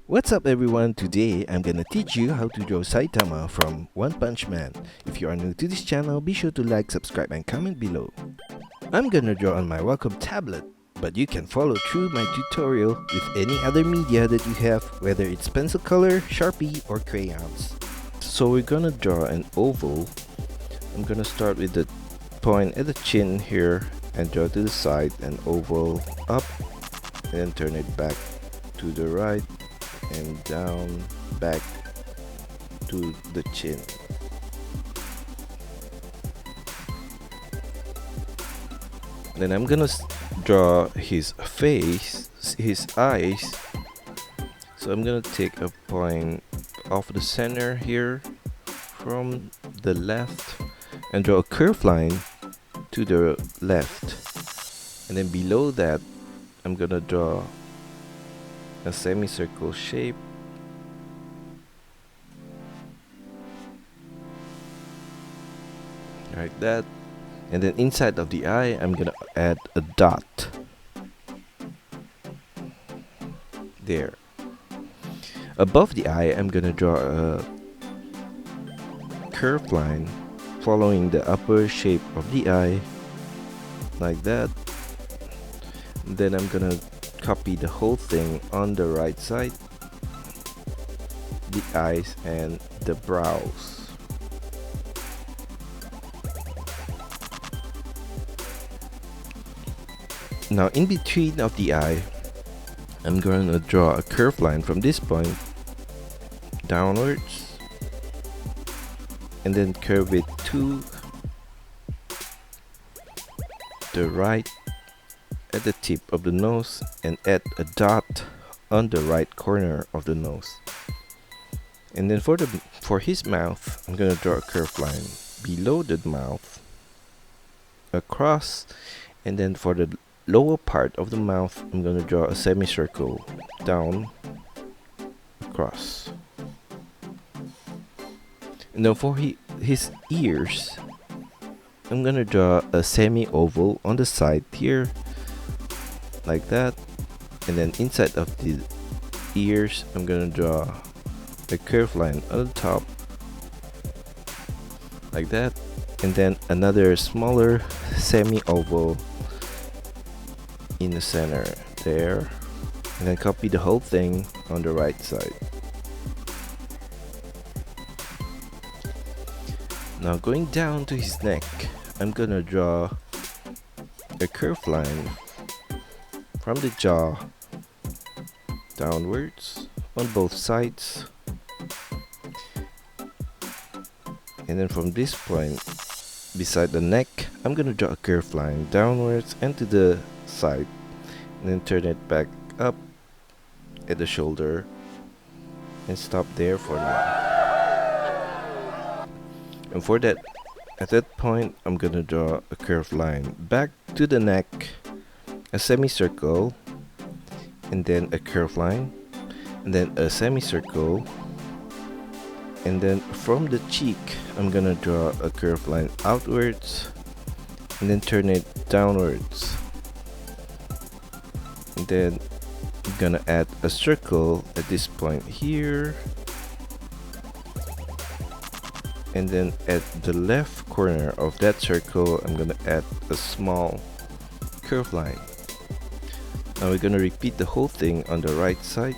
What's up everyone, today I'm gonna teach you how to draw Saitama from One Punch Man. If you are new to this channel, be sure to like, subscribe and comment below. I'm gonna draw on my Wacom tablet, but you can follow through my tutorial with any other media that you have, whether it's pencil color, Sharpie or crayons. So we're gonna draw an oval. I'm gonna start with the point at the chin here and draw to the side an oval up and then turn it back to the right and down back to the chin. Then I'm gonna draw his face, his eyes. So I'm gonna take a point off the center here from the left and draw a curved line to the left, and then below that I'm gonna draw a semicircle shape like that, and then inside of the eye I'm gonna add a dot there. Above the eye I'm gonna draw a curved line following the upper shape of the eye like that. Then I'm gonna copy the whole thing on the right side, the eyes and the brows. Now in between of the eye I'm going to draw a curved line from this point downwards and then curve it to the right at the tip of the nose and add a dot on the right corner of the nose. And then for his mouth I'm gonna draw a curved line below the mouth across, and then for the lower part of the mouth I'm gonna draw a semicircle down across. And then for his ears I'm gonna draw a semi-oval on the side here like that, and then inside of the ears I'm gonna draw a curved line on the top like that, and then another smaller semi-oval in the center there, and then copy the whole thing on the right side. Now going down to his neck I'm gonna draw a curved line from the jaw downwards on both sides, and then from this point beside the neck I'm gonna draw a curved line downwards and to the side, and then turn it back up at the shoulder and stop there for now. And for that, at that point I'm gonna draw a curved line back to the neck, a semicircle, and then a curved line, and then a semicircle, and then from the cheek I'm gonna draw a curved line outwards and then turn it downwards, and then I'm gonna add a circle at this point here, and then at the left corner of that circle I'm gonna add a small curved line. Now we're gonna repeat the whole thing on the right side.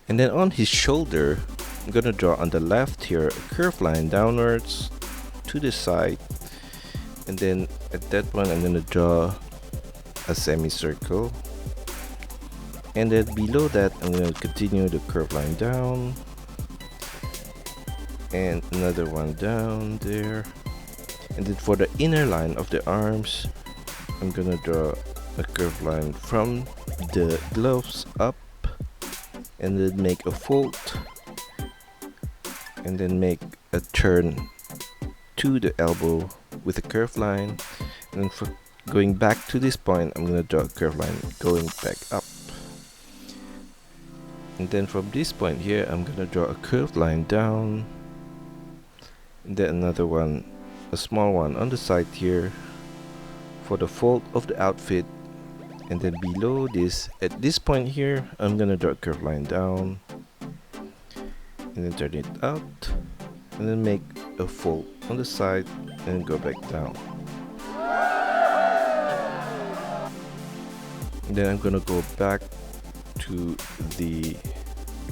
And then on his shoulder I'm gonna draw on the left here a curved line downwards to the side, and then at that one I'm gonna draw a semicircle, and then below that I'm gonna continue the curved line down and another one down there, and then for the inner line of the arms I'm gonna draw a curved line from the gloves up, and then make a fold, and then make a turn to the elbow with a curved line. And then for going back to this point, I'm gonna draw a curved line going back up. And then from this point here, I'm gonna draw a curved line down, and then another one, a small one on the side here for the fold of the outfit. And then below this, at this point here, I'm gonna draw a curved line down, and then turn it out, and then make a fold on the side and go back down. And then I'm gonna go back to the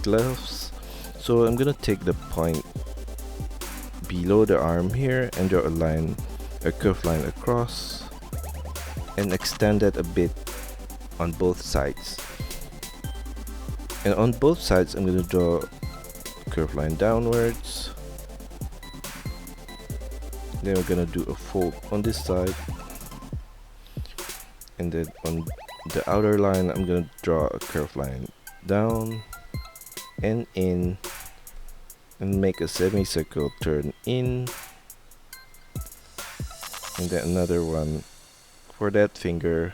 gloves. So I'm gonna take the point below the arm here and draw a line, a curved line across, and extend that a bit on both sides. And on both sides, I'm gonna draw a curved line downwards. Then we're gonna do a fold on this side, and then on the outer line, I'm gonna draw a curved line down and in, and make a semicircle turn in, and then another one for that finger,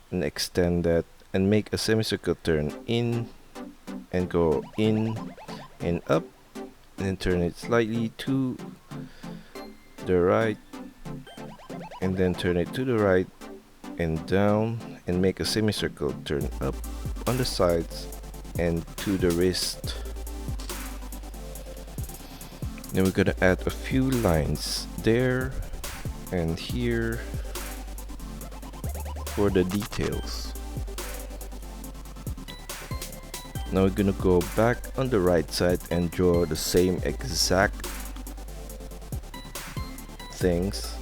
and extend that and make a semicircle turn in and go in and up, and then turn it slightly to the right, and then turn it to the right and down, and make a semicircle turn up on the sides and to the wrist. Then we're gonna add a few lines there and here for the details. Now we're gonna go back on the right side and draw the same exact things.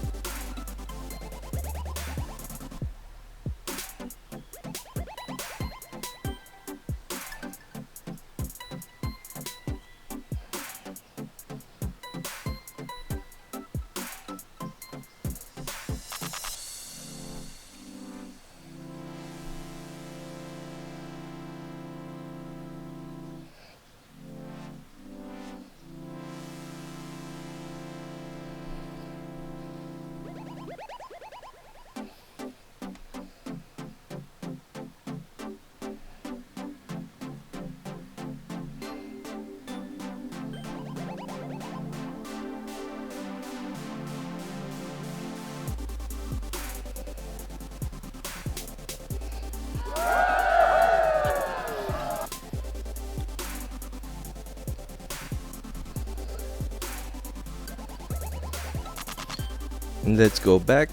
And let's go back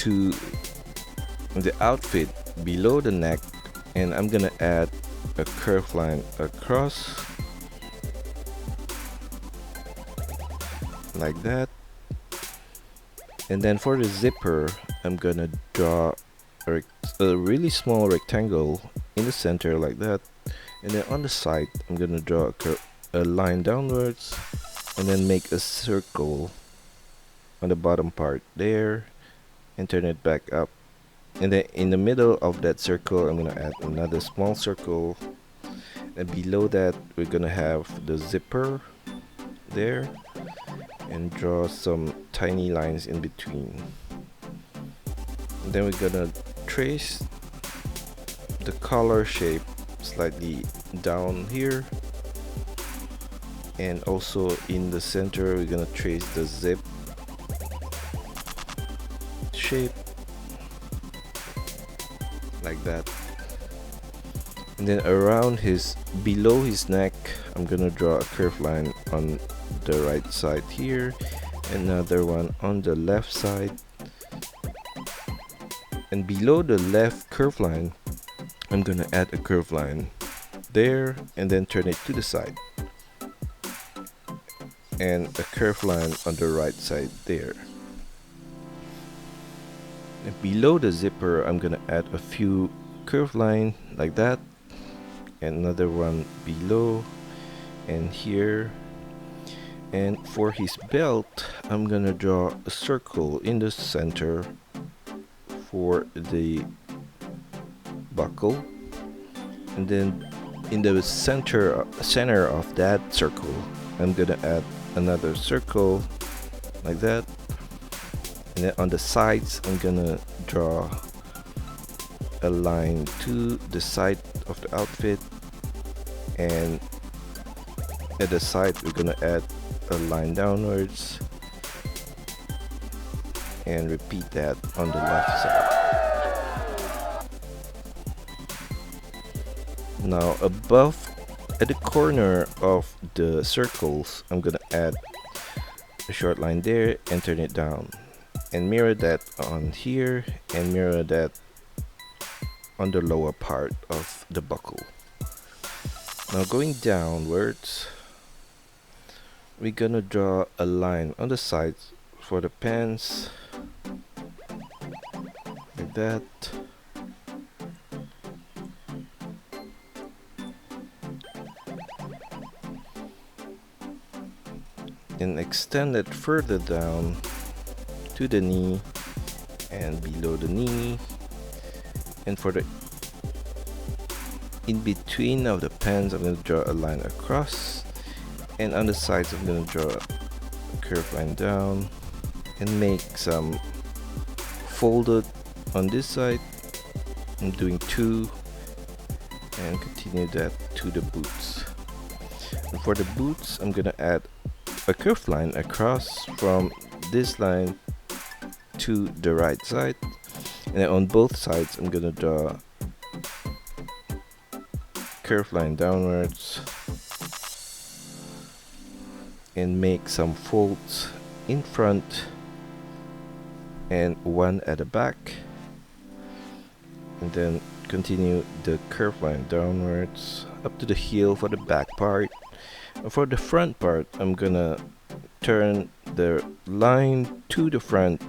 to the outfit below the neck, and I'm gonna add a curved line across like that. And then for the zipper, I'm gonna draw a really small rectangle in the center like that, and then on the side I'm gonna draw a line downwards, and then make a circle on the bottom part there and turn it back up. And then in the middle of that circle, I'm gonna add another small circle, and below that we're gonna have the zipper there, and draw some tiny lines in between. And then we're gonna trace the collar shape slightly down here, and also in the center we're gonna trace the zip shape like that. And then around below his neck, I'm gonna draw a curved line on the right side here, another one on the left side, and below the left curved line I'm gonna add a curved line there, and then turn it to the side, and a curved line on the right side there. And below the zipper, I'm gonna add a few curved line like that, and another one below and here. And for his belt, I'm gonna draw a circle in the center for the buckle, and then in the center of that circle I'm gonna add another circle like that, and then on the sides I'm gonna draw a line to the side of the outfit, and at the side we're gonna add a line downwards, and repeat that on the left side. Now above at the corner of the circles I'm gonna add a short line there and turn it down, and mirror that on here, and mirror that on the lower part of the buckle. Now going downwards, we're gonna draw a line on the sides for the pants like that, and extend it further down to the knee and below the knee, and for the in between of the pants I'm going to draw a line across, and on the sides I'm going to draw a curved line down and make some folded on this side. I'm doing 2, and continue that to the boots. And for the boots I'm gonna add a curved line across from this line to the right side, and then on both sides I'm gonna draw curved line downwards and make some folds in front and one at the back, and then continue the curved line downwards up to the heel for the back part. And for the front part I'm gonna turn the line to the front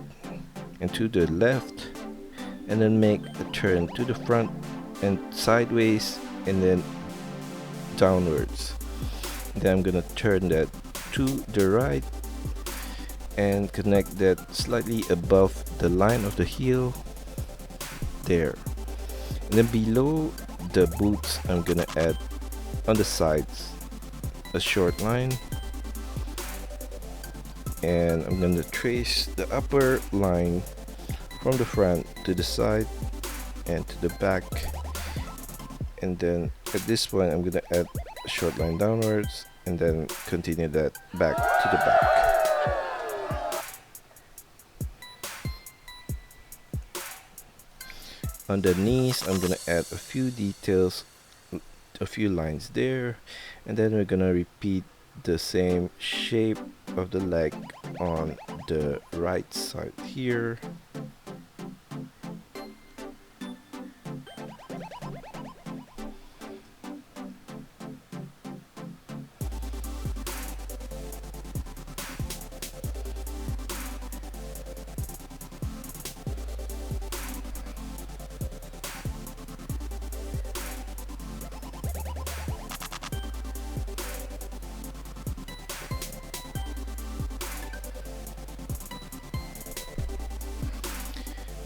and to the left, and then make a turn to the front and sideways and then downwards. Then I'm gonna turn that to the right and connect that slightly above the line of the heel there. And then below the boots I'm gonna add on the sides a short line, and I'm gonna trace the upper line from the front to the side and to the back, and then at this point I'm gonna add a short line downwards and then continue that back to the back. On the knees I'm gonna add a few details, a few lines there, and then we're gonna repeat the same shape of the leg on the right side here.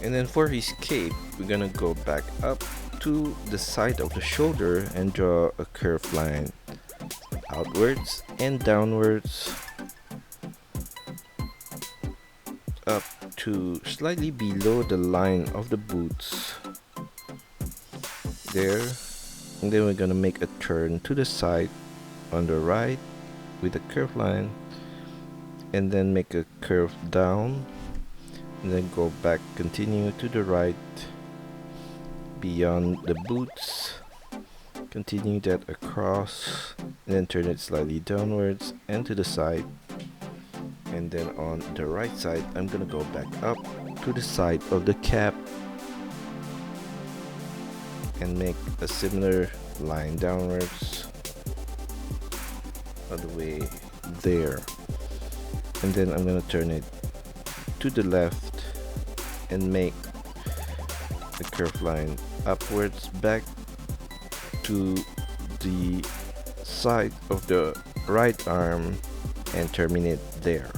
And then for his cape, we're gonna go back up to the side of the shoulder and draw a curved line outwards and downwards up to slightly below the line of the boots there. And then we're gonna make a turn to the side on the right with a curved line, and then make a curve down, and then go back, continue to the right beyond the boots, continue that across, and then turn it slightly downwards and to the side. And then on the right side I'm gonna go back up to the side of the cap and make a similar line downwards all the way there, and then I'm gonna turn it to the left and make a curved line upwards back to the side of the right arm and terminate there.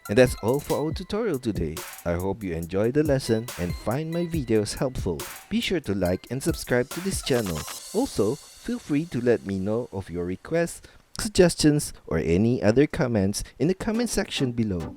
And that's all for our tutorial today. I hope you enjoyed the lesson and find my videos helpful. Be sure to like and subscribe to this channel. Also, feel free to let me know of your requests, suggestions, or any other comments in the comment section below.